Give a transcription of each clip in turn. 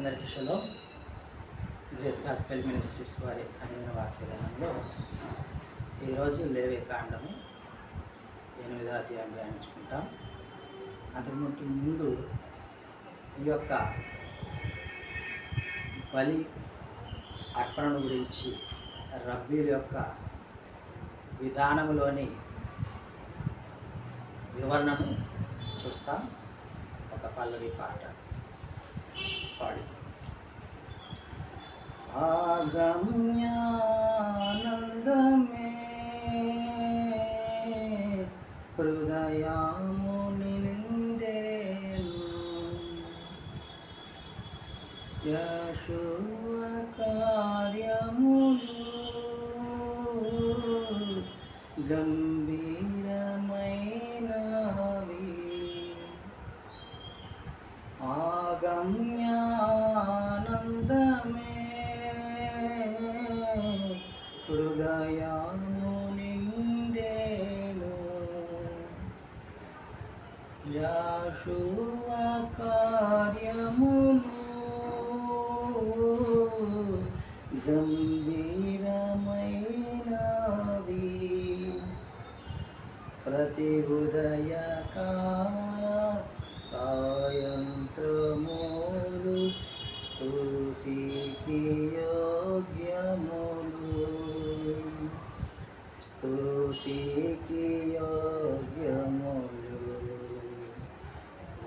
అందరికీ షలో grace gospel ministries వారి అనుదిన వాక్యదానంలో ఈరోజు లేవే కాండము 8వ అధ్యాయం ధ్యానించుకుంటాం. అంతకు ముందు ఈ యొక్క బలి అర్పణను గురించి రబ్బీల యొక్క విధానంలోని వివరణను చూస్తాం. ఒక పల్లవి పాట పాడి ఆగమ్యానందమే హృదయాము నిండేను యెహోవ కార్యములు గంభీరమైనవి ఆగమ్యానందమే హృదయాము నిండేను యెహోవ కార్యములు గంభీరమైనవి ప్రతి ఉదయకాల సాయంత్రములు స్తుతికి యోగ్యములు స్తుతికి యోగ్యములు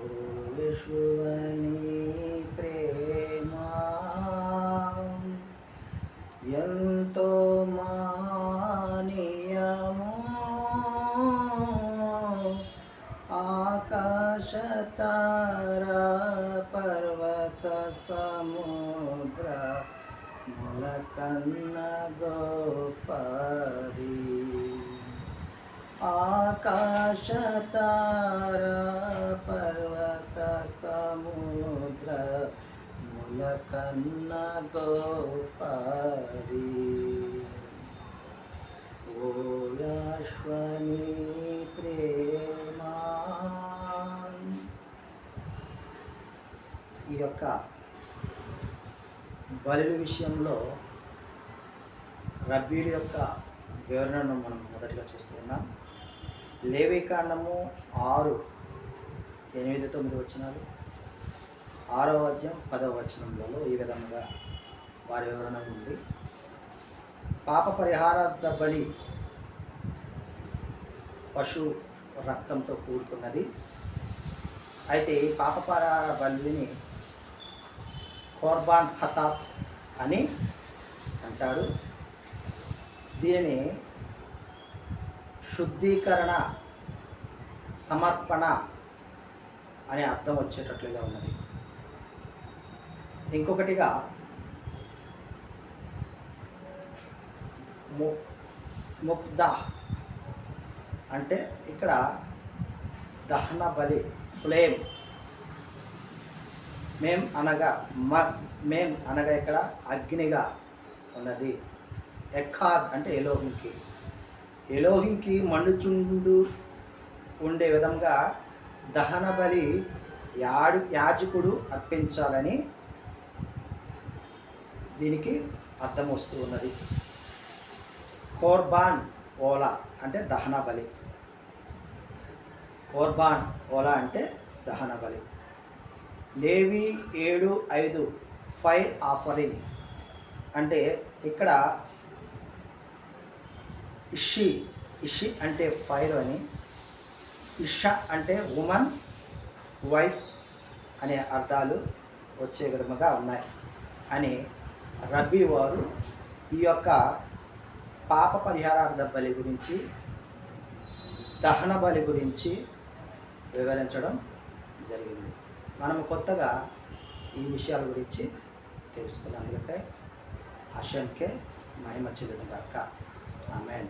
ఓ యేషువని ప్రేమ ఎంతో మానీయము ఆకాశ తారా పర్వత సముద్ర ములకన్న గోపది ఆకాశ తారా పర్వత సముద్ర ములకన్న గోపది ఓ యాశ్వని ప్రేమ. ఈ యొక్క బలుల విషయంలో రబ్బీల యొక్క వివరణను మనం మొదటిగా చూస్తున్నాం. లేవీకాండము 6, 8, 9 వచనాలు, 6వ అధ్యాయం 10వ వచనంలో ఈ విధంగా వారి వివరణ ఉంది. పాప పరిహారార్థ బలి పశు రక్తంతో కూడుకున్నది. అయితే ఈ పాప పరిహార బలిని ఖుర్బాన్ హతాత్ అని అంటాడు. దీనిని శుద్ధీకరణ, సమర్పణ అనే అర్థం వచ్చేటట్లుగా ఉన్నది. ఇంకొకటిగా ముక్దా అంటే ఇక్కడ దహన బలి, ఫ్లేమ్. మేం అనగా ఇక్కడ అగ్నిగా ఉన్నది. ఎఖాద్ అంటే ఎలోహింకి మండుచుండు ఉండే విధంగా దహన బలి యాజకుడు అర్పించాలని దీనికి అర్థం వస్తూ ఉన్నది. ఖుర్బాన్ ఓలా అంటే దహన బలి. ఖుర్బాన్ ఓలా అంటే దహన బలి. లేవి 7:5 ఫైర్ ఆఫరింగ్ అంటే ఇక్కడ ఇషి అంటే ఫైర్ అని, ఇషా అంటే ఉమన్, వైఫ్ అనే అర్థాలు వచ్చే విధముగా ఉన్నాయి అని రబ్బీ వారు ఈ యొక్క పాప పరిహారార్థ బలి గురించి, దహన బలి గురించి వివరించడం జరిగింది. మనము కొత్తగా ఈ విషయాల గురించి తెలుసుకున్నందుకై హషంకే మహిమ చెల్లును గాక. ఆమేన్.